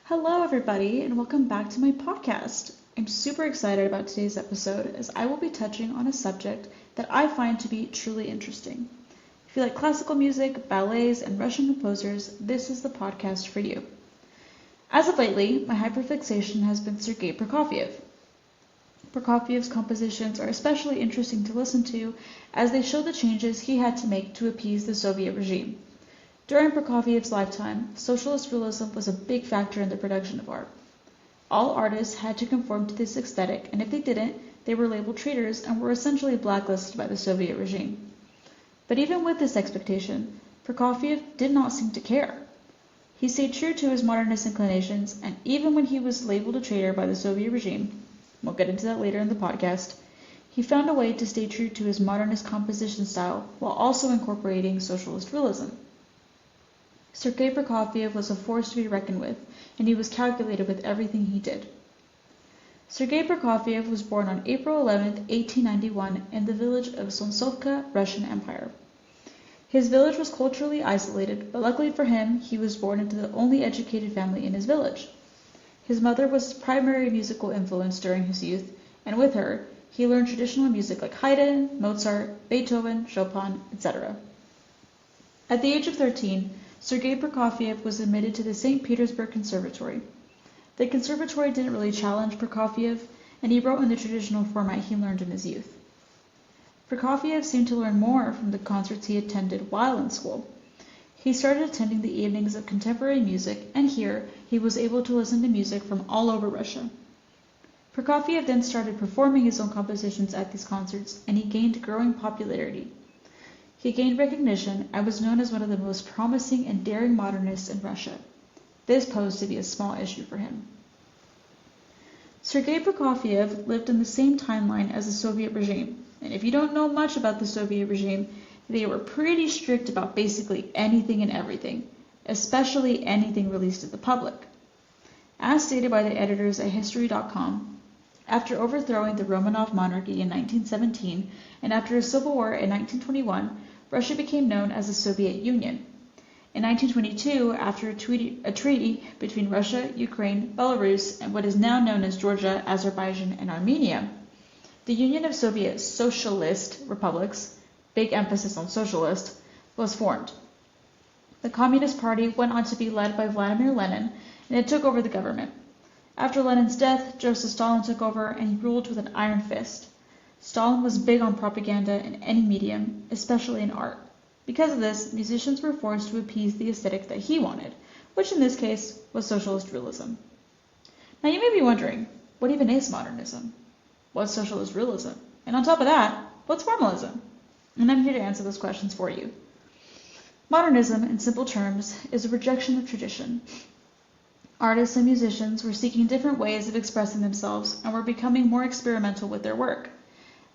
Hello, everybody, and welcome back to my podcast. I'm super excited about today's episode as I will be touching on a subject that I find to be truly interesting. If you like classical music, ballets, and Russian composers, this is the podcast for you. As of lately, my hyperfixation has been Sergei Prokofiev. Prokofiev's compositions are especially interesting to listen to as they show the changes he had to make to appease the Soviet regime. During Prokofiev's lifetime, socialist realism was a big factor in the production of art. All artists had to conform to this aesthetic, and if they didn't, they were labeled traitors and were essentially blacklisted by the Soviet regime. But even with this expectation, Prokofiev did not seem to care. He stayed true to his modernist inclinations, and even when he was labeled a traitor by the Soviet regime, we'll get into that later in the podcast, he found a way to stay true to his modernist composition style while also incorporating socialist realism. Sergei Prokofiev was a force to be reckoned with, and he was calculated with everything he did. Sergei Prokofiev was born on April 11, 1891, in the village of Zolushka, Russian Empire. His village was culturally isolated, but luckily for him, he was born into the only educated family in his village. His mother was his primary musical influence during his youth, and with her, he learned traditional music like Haydn, Mozart, Beethoven, Chopin, etc. At the age of 13, Sergei Prokofiev was admitted to the St. Petersburg Conservatory. The conservatory didn't really challenge Prokofiev, and he wrote in the traditional format he learned in his youth. Prokofiev seemed to learn more from the concerts he attended while in school. He started attending the evenings of contemporary music, and here he was able to listen to music from all over Russia. Prokofiev then started performing his own compositions at these concerts, and he gained growing popularity. He gained recognition and was known as one of the most promising and daring modernists in Russia. This posed to be a small issue for him. Sergei Prokofiev lived in the same timeline as the Soviet regime, and if you don't know much about the Soviet regime, they were pretty strict about basically anything and everything, especially anything released to the public. As stated by the editors at History.com, after overthrowing the Romanov monarchy in 1917 and after a civil war in 1921, Russia became known as the Soviet Union. In 1922, after a treaty between Russia, Ukraine, Belarus, and what is now known as Georgia, Azerbaijan, and Armenia, the Union of Soviet Socialist Republics, big emphasis on socialist, was formed. The Communist Party went on to be led by Vladimir Lenin, and it took over the government. After Lenin's death, Joseph Stalin took over, and he ruled with an iron fist. Stalin was big on propaganda in any medium, especially in art. Because of this, musicians were forced to appease the aesthetic that he wanted, which in this case was socialist realism. Now you may be wondering, what even is modernism? What's socialist realism? And on top of that, what's formalism? And I'm here to answer those questions for you. Modernism, in simple terms, is a rejection of tradition. Artists and musicians were seeking different ways of expressing themselves and were becoming more experimental with their work.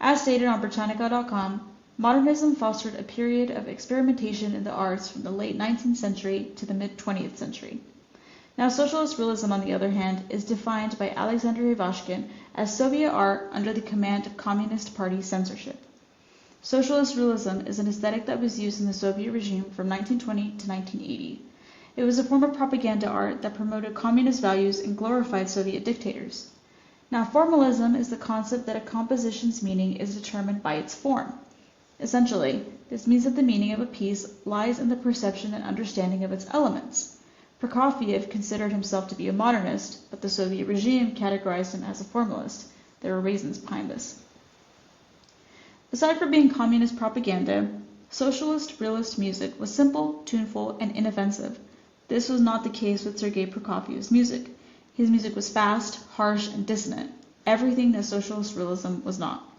As stated on Britannica.com, modernism fostered a period of experimentation in the arts from the late 19th century to the mid-20th century. Now, socialist realism, on the other hand, is defined by Alexander Ivashkin as Soviet art under the command of Communist Party censorship. Socialist realism is an aesthetic that was used in the Soviet regime from 1920 to 1980. It was a form of propaganda art that promoted communist values and glorified Soviet dictators. Now, formalism is the concept that a composition's meaning is determined by its form. Essentially, this means that the meaning of a piece lies in the perception and understanding of its elements. Prokofiev considered himself to be a modernist, but the Soviet regime categorized him as a formalist. There were reasons behind this. Aside from being communist propaganda, socialist realist music was simple, tuneful, and inoffensive. This was not the case with Sergei Prokofiev's music. His music was fast, harsh, and dissonant, everything that socialist realism was not.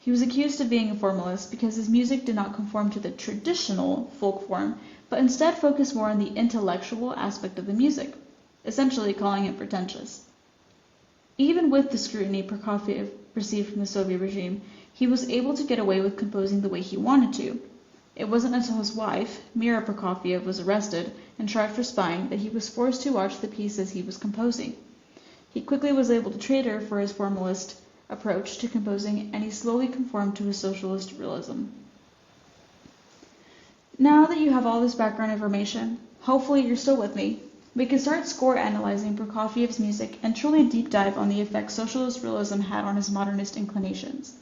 He was accused of being a formalist because his music did not conform to the traditional folk form, but instead focused more on the intellectual aspect of the music, essentially calling it pretentious. Even with the scrutiny Prokofiev received from the Soviet regime, he was able to get away with composing the way he wanted to. It wasn't until his wife, Mira Prokofiev, was arrested and tried for spying that he was forced to watch the pieces he was composing. He quickly was able to trade her for his formalist approach to composing, and he slowly conformed to his socialist realism. Now that you have all this background information, hopefully you're still with me. We can start score analyzing Prokofiev's music and truly deep dive on the effect socialist realism had on his modernist inclinations.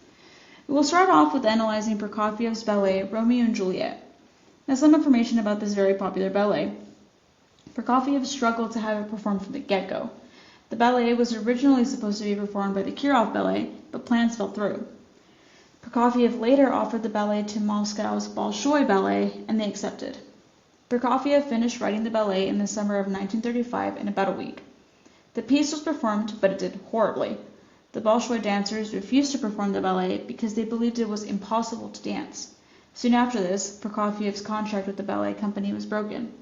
We will start off with analyzing Prokofiev's ballet Romeo and Juliet. Now, some information about this very popular ballet. Prokofiev struggled to have it performed from the get-go. The ballet was originally supposed to be performed by the Kirov Ballet, but plans fell through. Prokofiev later offered the ballet to Moscow's Bolshoi Ballet, and they accepted. Prokofiev finished writing the ballet in the summer of 1935 in about a week. The piece was performed, but it did horribly. The Bolshoi dancers refused to perform the ballet because they believed it was impossible to dance. Soon after this, Prokofiev's contract with the ballet company was broken.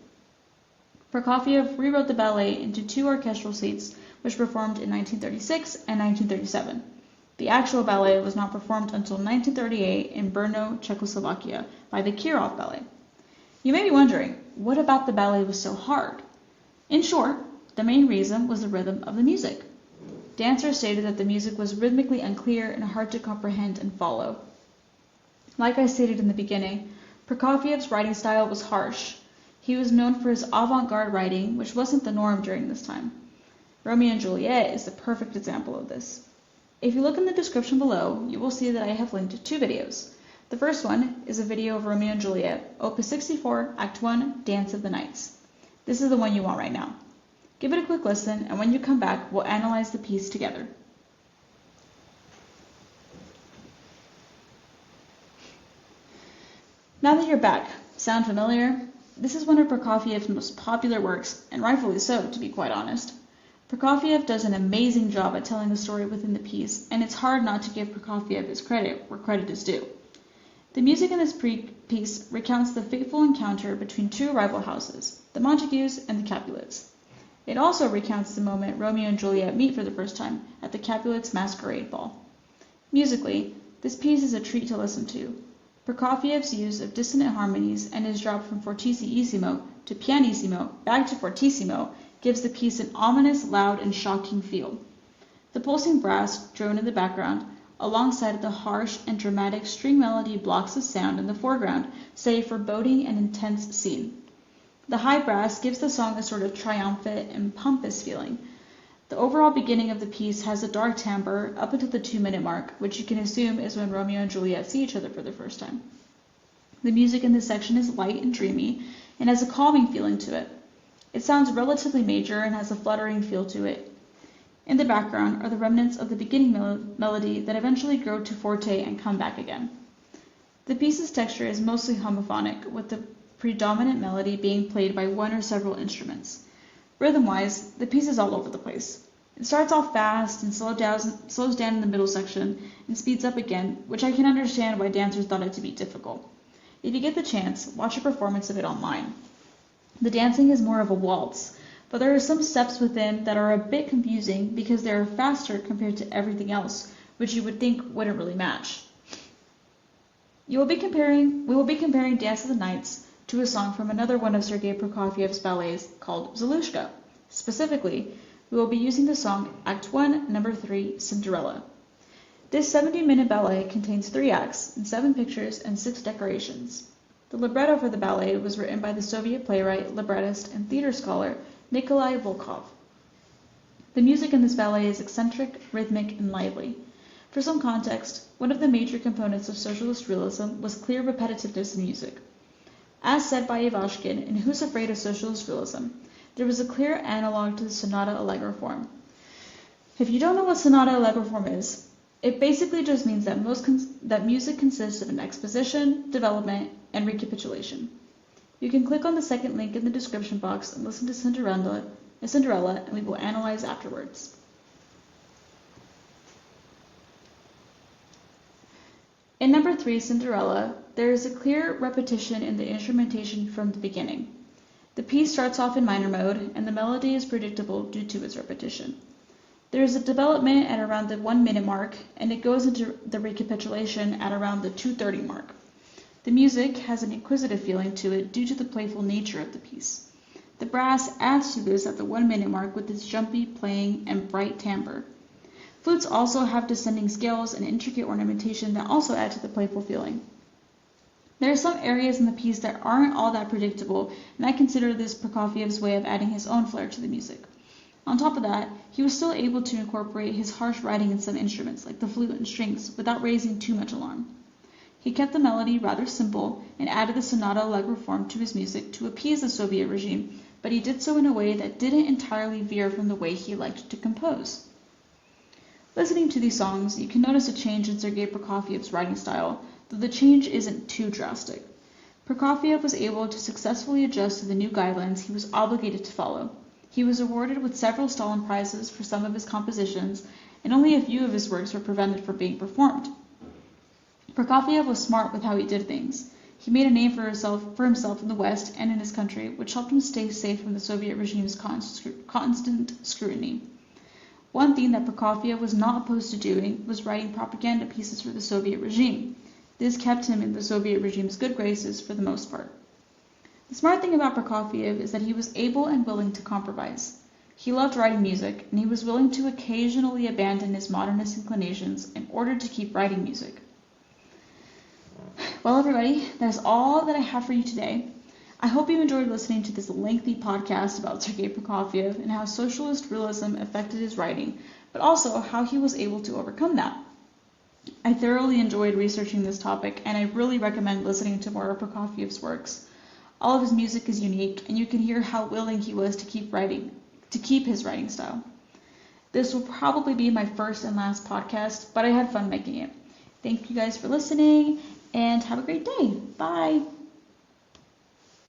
Prokofiev rewrote the ballet into 2 orchestral suites, which performed in 1936 and 1937. The actual ballet was not performed until 1938 in Brno, Czechoslovakia, by the Kirov Ballet. You may be wondering, what about the ballet was so hard? In short, the main reason was the rhythm of the music. Dancers stated that the music was rhythmically unclear and hard to comprehend and follow. Like I stated in the beginning, Prokofiev's writing style was harsh. He was known for his avant-garde writing, which wasn't the norm during this time. Romeo and Juliet is the perfect example of this. If you look in the description below, you will see that I have linked 2 videos. The first one is a video of Romeo and Juliet, Opus 64, Act 1, Dance of the Knights. This is the one you want right now. Give it a quick listen, and when you come back, we'll analyze the piece together. Now that you're back, sound familiar? This is one of Prokofiev's most popular works, and rightfully so, to be quite honest. Prokofiev does an amazing job at telling the story within the piece, and it's hard not to give Prokofiev his credit where credit is due. The music in this piece recounts the fateful encounter between 2 rival houses, the Montagues and the Capulets. It also recounts the moment Romeo and Juliet meet for the first time at the Capulets' masquerade ball. Musically, this piece is a treat to listen to. Prokofiev's use of dissonant harmonies and his drop from fortissimo to pianissimo back to fortissimo gives the piece an ominous, loud, and shocking feel. The pulsing brass drone in the background, alongside the harsh and dramatic string melody blocks of sound in the foreground, set a foreboding and intense scene. The high brass gives the song a sort of triumphant and pompous feeling. The overall beginning of the piece has a dark timbre up until the 2-minute mark, which you can assume is when Romeo and Juliet see each other for the first time. The music in this section is light and dreamy and has a calming feeling to it. It sounds relatively major and has a fluttering feel to it. In the background are the remnants of the beginning melody that eventually grow to forte and come back again. The piece's texture is mostly homophonic, with the predominant melody being played by 1 or several instruments. Rhythm-wise, the piece is all over the place. It starts off fast and slows down in the middle section and speeds up again, which I can understand why dancers thought it to be difficult. If you get the chance, watch a performance of it online. The dancing is more of a waltz, but there are some steps within that are a bit confusing because they are faster compared to everything else, which you would think wouldn't really match. We will be comparing Dance of the Knights to a song from another one of Sergei Prokofiev's ballets called Zolushka. Specifically, we will be using the song Act 1, Number 3, Cinderella. This 70-minute ballet contains 3 acts and 7 pictures and 6 decorations. The libretto for the ballet was written by the Soviet playwright, librettist, and theater scholar Nikolai Volkov. The music in this ballet is eccentric, rhythmic, and lively. For some context, one of the major components of socialist realism was clear repetitiveness in music. As said by Ivashkin in Who's Afraid of Socialist Realism, there was a clear analog to the sonata allegro form. If you don't know what sonata allegro form is, it basically just means that music consists of an exposition, development, and recapitulation. You can click on the second link in the description box and listen to Cinderella, and we will analyze afterwards. In number 3, Cinderella, there is a clear repetition in the instrumentation from the beginning. The piece starts off in minor mode, and the melody is predictable due to its repetition. There is a development at around the 1-minute mark, and it goes into the recapitulation at around the 2:30 mark. The music has an inquisitive feeling to it due to the playful nature of the piece. The brass adds to this at the 1-minute mark with its jumpy playing and bright timbre. Flutes also have descending scales and intricate ornamentation that also add to the playful feeling. There are some areas in the piece that aren't all that predictable, and I consider this Prokofiev's way of adding his own flair to the music. On top of that, he was still able to incorporate his harsh writing in some instruments, like the flute and strings, without raising too much alarm. He kept the melody rather simple and added the sonata allegro form to his music to appease the Soviet regime, but he did so in a way that didn't entirely veer from the way he liked to compose. Listening to these songs, you can notice a change in Sergei Prokofiev's writing style, though the change isn't too drastic. Prokofiev was able to successfully adjust to the new guidelines he was obligated to follow. He was awarded with several Stalin Prizes for some of his compositions, and only a few of his works were prevented from being performed. Prokofiev was smart with how he did things. He made a name for himself in the West and in his country, which helped him stay safe from the Soviet regime's constant scrutiny. One thing that Prokofiev was not opposed to doing was writing propaganda pieces for the Soviet regime. This kept him in the Soviet regime's good graces for the most part. The smart thing about Prokofiev is that he was able and willing to compromise. He loved writing music, and he was willing to occasionally abandon his modernist inclinations in order to keep writing music. Well, everybody, that is all that I have for you today. I hope you enjoyed listening to this lengthy podcast about Sergei Prokofiev and how socialist realism affected his writing, but also how he was able to overcome that. I thoroughly enjoyed researching this topic, and I really recommend listening to more of Prokofiev's works. All of his music is unique, and you can hear how willing he was to keep his writing style. This will probably be my first and last podcast, but I had fun making it. Thank you guys for listening, and have a great day. Bye!